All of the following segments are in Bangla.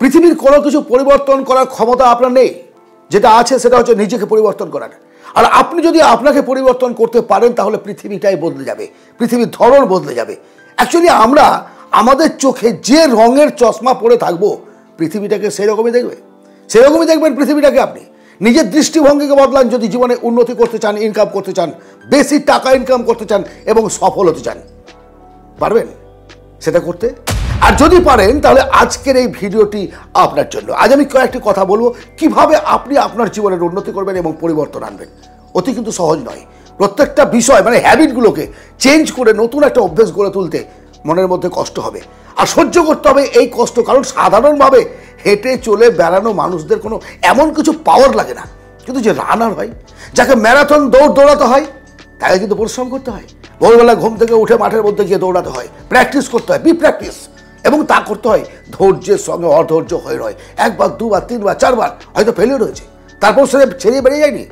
পৃথিবীর কোনো কিছু পরিবর্তন করার ক্ষমতা আপনার নেই। যেটা আছে সেটা হচ্ছে নিজেকে পরিবর্তন করার। আর আপনি যদি আপনাকে পরিবর্তন করতে পারেন তাহলে পৃথিবীটাই বদলে যাবে, পৃথিবীর ধরন বদলে যাবে। অ্যাকচুয়ালি আমরা আমাদের চোখে যে রঙের চশমা পরে থাকবো পৃথিবীটাকে সেরকমই দেখবে, সেরকমই দেখবেন পৃথিবীটাকে। আপনি নিজের দৃষ্টিভঙ্গিকে বদলান যদি জীবনে উন্নতি করতে চান, ইনকাম করতে চান, বেশি টাকা ইনকাম করতে চান এবং সফল হতে চান। পারবেন সেটা করতে? আর যদি পারেন তাহলে আজকের এই ভিডিওটি আপনার জন্য। আজ আমি কয়েকটি কথা বলবো কিভাবে আপনি আপনার জীবনের উন্নতি করবেন এবং পরিবর্তন আনবেন। অতি কিন্তু সহজ নয়। প্রত্যেকটা বিষয় মানে হ্যাবিটগুলোকে চেঞ্জ করে নতুন একটা অভ্যেস গড়ে তুলতে মনের মধ্যে কষ্ট হবে, আর সহ্য করতে হবে এই কষ্ট। কারণ সাধারণভাবে হেঁটে চলে বেড়ানো মানুষদের কোনো এমন কিছু পাওয়ার লাগে না, কিন্তু যে রানার হয়, যাকে ম্যারাথন দৌড়াতে হয়, তাকে কিন্তু পরিশ্রম করতে হয়। ভোরবেলা ঘুম থেকে উঠে মাঠের মধ্যে গিয়ে দৌড়াতে হয়, প্র্যাকটিস করতে হয়, প্র্যাকটিস, এবং তা করতে হয় ধৈর্যের সঙ্গে অধৈর্য হয়ে রয়। একবার, দুবার, তিনবার, চারবার হয়তো ফেলিওর হয়েছে, তারপর সে ছেড়িয়ে বেরিয়ে যায়নি।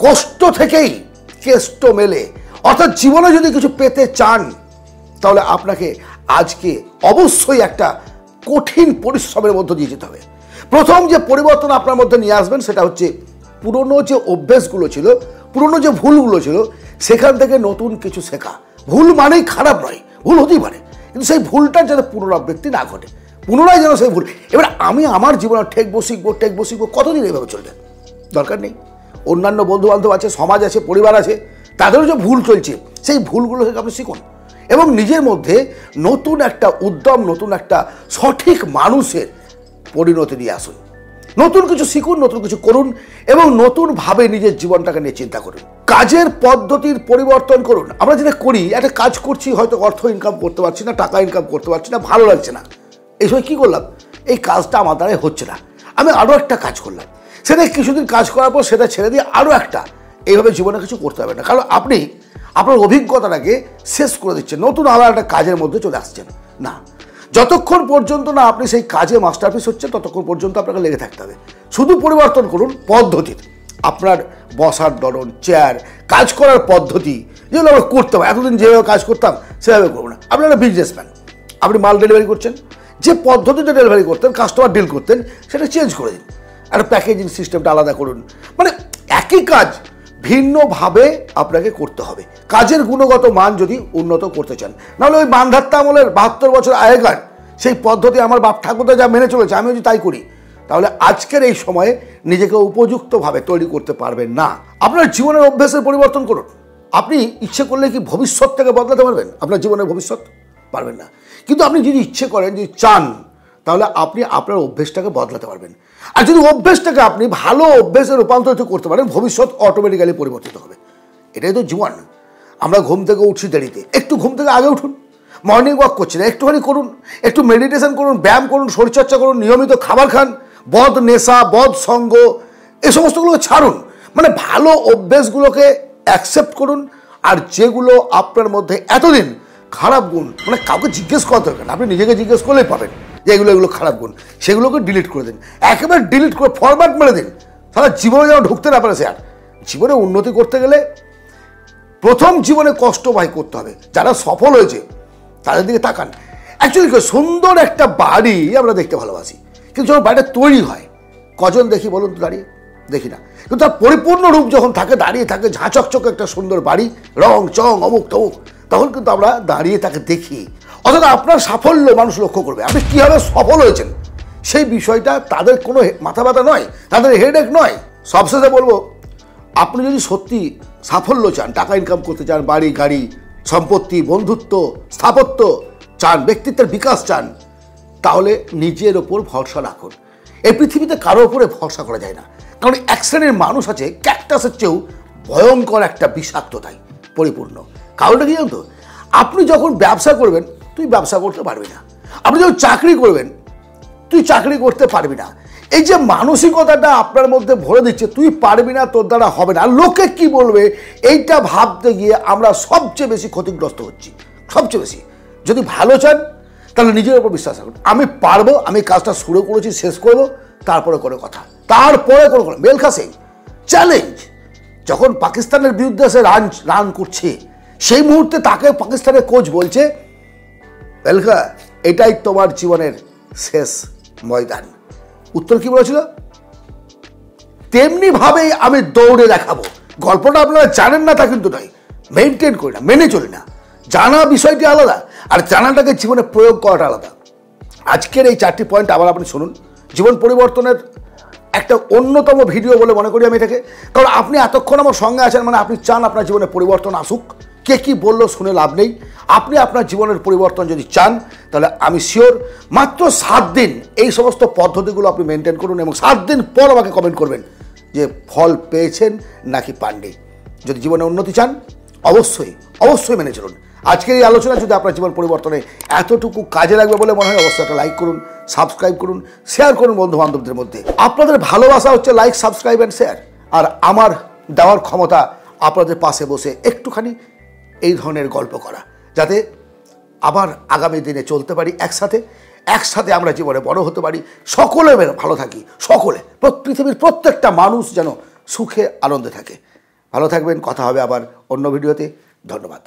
কষ্ট থেকেই কেষ্ট মেলে। অর্থাৎ জীবনে যদি কিছু পেতে চান তাহলে আপনাকে আজকে অবশ্যই একটা কঠিন পরিশ্রমের মধ্য দিয়ে যেতে হবে। প্রথম যে পরিবর্তন আপনার মধ্যে নিয়ে আসবেন সেটা হচ্ছে পুরনো যে অভ্যেসগুলো ছিল, পুরনো যে ভুলগুলো ছিল, সেখান থেকে নতুন কিছু শেখা। ভুল মানেই খারাপ নয়, ভুল হতেই পারে, কিন্তু সেই ভুলটার যাতে পুনরাবৃত্তি না ঘটে, পুনরায় যেন সেই ভুল। এবার আমি আমার জীবনে ঠেকবো শিখবো কতদিন এইভাবে চলবে? দরকার নেই। অন্যান্য বন্ধু বান্ধব আছে, সমাজ আছে, পরিবার আছে, তাদেরও যে ভুল চলছে সেই ভুলগুলো থেকে আপনি শিখুন এবং নিজের মধ্যে নতুন একটা উদ্যম, নতুন একটা সঠিক মানুষের পরিণতি নিয়ে আসুন। নতুন কিছু শিখুন, নতুন কিছু করুন এবং নতুনভাবে নিজের জীবনটাকে নিয়ে চিন্তা করুন। কাজের পদ্ধতির পরিবর্তন করুন। আমরা যেটা করি, একটা কাজ করছি, হয়তো অর্থ ইনকাম করতে পারছি না, টাকা ইনকাম করতে পারছি না, ভালো লাগছে না। এই সময় কী করলাম? এই কাজটা আমার দ্বারাই হচ্ছে না, আমি আরও একটা কাজ করলাম। সেটা কিছুদিন কাজ করার পর সেটা ছেড়ে দিয়ে আরও একটা। এইভাবে জীবনে কিছু করতে হবে না, কারণ আপনি আপনার অভিজ্ঞতাটাকে শেষ করে দিচ্ছেন, নতুন আবার একটা কাজের মধ্যে চলে আসছেন না। যতক্ষণ পর্যন্ত না আপনি সেই কাজে মাস্টারপিস হচ্ছে ততক্ষণ পর্যন্ত আপনাকে লেগে থাকতে হবে। শুধু পরিবর্তন করুন পদ্ধতির, আপনার বসার ধরন, চেয়ার, কাজ করার পদ্ধতি, যেগুলো আমরা করতে হবে। এতদিন যেভাবে কাজ করতাম সেভাবে করবো না। আপনি একটা বিজনেসম্যান, আপনি মাল ডেলিভারি করছেন, যে পদ্ধতিতে ডেলিভারি করতেন, কাস্টমার ডিল করতেন, সেটা চেঞ্জ করে দিন। একটা প্যাকেজিং সিস্টেমটা আলাদা করুন। মানে একই কাজ ভিন্নভাবে আপনাকে করতে হবে কাজের গুণগত মান যদি উন্নত করতে চান। নাহলে ওই মান্ধাত্তা আমলের 72 বছর আগেকার সেই পদ্ধতি আমার বাপ ঠাকুরদা যা মেনে চলেছে আমিও যদি তাই করি, তাহলে আজকের এই সময়ে নিজেকে উপযুক্তভাবে তৈরি করতে পারবেন না। আপনার জীবনের অভ্যাসের পরিবর্তন করুন। আপনি ইচ্ছে করলে কি ভবিষ্যৎটাকে বদলাতে পারবেন? আপনার জীবনের ভবিষ্যৎ পারবেন না, কিন্তু আপনি যদি ইচ্ছে করেন, যদি চান, তাহলে আপনি আপনার অভ্যেসটাকে বদলাতে পারবেন। আর যদি অভ্যেসটাকে আপনি ভালো অভ্যেসে রূপান্তরিত করতে পারেন, ভবিষ্যৎ অটোমেটিক্যালি পরিবর্তিত হবে। এটাই তো জীবন। আমরা ঘুম থেকে উঠছি দেরিতে, একটু ঘুম থেকে আগে উঠুন। মর্নিং ওয়াক করছেন, একটুখানি করুন, একটু মেডিটেশন করুন, ব্যায়াম করুন, শরীরচর্চা করুন, নিয়মিত খাবার খান, বদ নেশা, বদ সঙ্গ, এই সমস্তগুলোকে ছাড়ুন। মানে ভালো অভ্যেসগুলোকে অ্যাকসেপ্ট করুন। আর যেগুলো আপনার মধ্যে এতদিন খারাপ গুণ, মানে কাউকে জিজ্ঞেস করা দরকার না, আপনি নিজেকে জিজ্ঞেস করলেই পাবেন যে এগুলো খারাপ গুণ, সেগুলোকে ডিলিট করে দিন। একেবারে ডিলিট করে ফরম্যাট মেরে দিন, তাহলে জীবনে যেন ঢুকতে না পারে। স্যার, জীবনে উন্নতি করতে গেলে প্রথম জীবনে কষ্ট ভাই করতে হবে। যারা সফল হয়েছে তাদের দিকে তাকান। অ্যাকচুয়ালি সুন্দর একটা বাড়ি আমরা দেখতে ভালোবাসি, কিন্তু যখন বাড়িটা তৈরি হয় কজন দেখি বলুন তো? দাঁড়িয়ে দেখি না। কিন্তু তার পরিপূর্ণ রূপ যখন থাকে, দাঁড়িয়ে থাকে, ঝাঁচকচক একটা সুন্দর বাড়ি, রং চং অমুক তমুক, তখন কিন্তু আমরা দাঁড়িয়ে তাকে দেখি। অর্থাৎ আপনার সাফল্য মানুষ লক্ষ্য করবে, আপনি কীভাবে সফল হয়েছেন সেই বিষয়টা তাদের কোনো মাথা ব্যথা নয়, তাদের হেডেক নয়। সবশেষে বলবো, আপনি যদি সত্যি সাফল্য চান, টাকা ইনকাম করতে চান, বাড়ি গাড়ি সম্পত্তি, বন্ধুত্ব, স্থাপত্য চান, ব্যক্তিত্বের বিকাশ চান, তাহলে নিজের ওপর ভরসা রাখুন। এই পৃথিবীতে কারো ওপরে ভরসা করা যায় না, কারণ এক শ্রেণীর মানুষ আছে ক্যাকটাসের চেয়েও ভয়ঙ্কর একটা বিষাক্ততায় পরিপূর্ণ। কারণটা কি জানো তো? আপনি যখন ব্যবসা করবেন তুই ব্যবসা করতে পারবি না, আপনি যখন চাকরি করবেন তুই চাকরি করতে পারবি না। এই যে মানসিকতাটা আপনার মধ্যে ভরে দিচ্ছে, তুই পারবি না, তোর দ্বারা হবে না, লোকে কি বলবে, এইটা ভাবতে গিয়ে আমরা সবচেয়ে বেশি ক্ষতিগ্রস্ত হচ্ছি, সবচেয়ে বেশি। যদি ভালো চান তাহলে নিজের উপর বিশ্বাস রাখুন, আমি পারবো, আমি কাজটা শুরু করেছি, শেষ করবো, তারপরে কোনো কথা, তারপরে কোনো মেলখা সিং চ্যালেঞ্জ। যখন পাকিস্তানের বিরুদ্ধে সে রান করছে, সেই মুহূর্তে তাকে পাকিস্তানের কোচ বলছে, মেলখা এটাই তোমার জীবনের শেষ ময়দান, উত্তর কি বলেছিল? তেমনি ভাবেই আমি দৌড়ে দেখাবো। গল্পটা আপনারা জানেন না তা কিন্তু নয়, মেনটেন করি না, মেনে চলি না। জানা বিষয়টি আলাদা, আর জানাটাকে জীবনে প্রয়োগ করাটা আলাদা। আজকের এই 4টি পয়েন্ট আবার আপনি শুনুন। জীবন পরিবর্তনের একটা অন্যতম ভিডিও বলে মনে করি আমি এটাকে, কারণ আপনি এতক্ষণ আমার সঙ্গে আছেন মানে আপনি চান আপনার জীবনে পরিবর্তন আসুক। কে কি বললো শুনে লাভ নেই। আপনি আপনার জীবনের পরিবর্তন যদি চান তাহলে আমি শিওর মাত্র 7 দিন এই সমস্ত পদ্ধতিগুলো আপনি মেনটেন করুন এবং 7 দিন পর আমাকে কমেন্ট করবেন যে ফল পেয়েছেন নাকি পাননি। যদি জীবনে উন্নতি চান অবশ্যই অবশ্যই মেনে চলুন। আজকের এই আলোচনা যদি আপনার জীবন পরিবর্তনে এতটুকু কাজে লাগবে বলে মনে হয়, অবশ্যই একটা লাইক করুন, সাবস্ক্রাইব করুন, শেয়ার করুন বন্ধু বান্ধবদের মধ্যে। আপনাদের ভালোবাসা হচ্ছে লাইক, সাবস্ক্রাইব অ্যান্ড শেয়ার, আর আমার দেওয়ার ক্ষমতা আপনাদের পাশে বসে একটুখানি এই ধরনের গল্প করা, যাতে আবার আগামী দিনে চলতে পারি একসাথে আমরা জীবনে বড় হতে পারি, সকলে ভালো থাকি, সকলে পৃথিবীর প্রত্যেকটা মানুষ যেন সুখে আনন্দে থাকে। ভালো থাকবেন, কথা হবে আবার অন্য ভিডিওতে। ধন্যবাদ।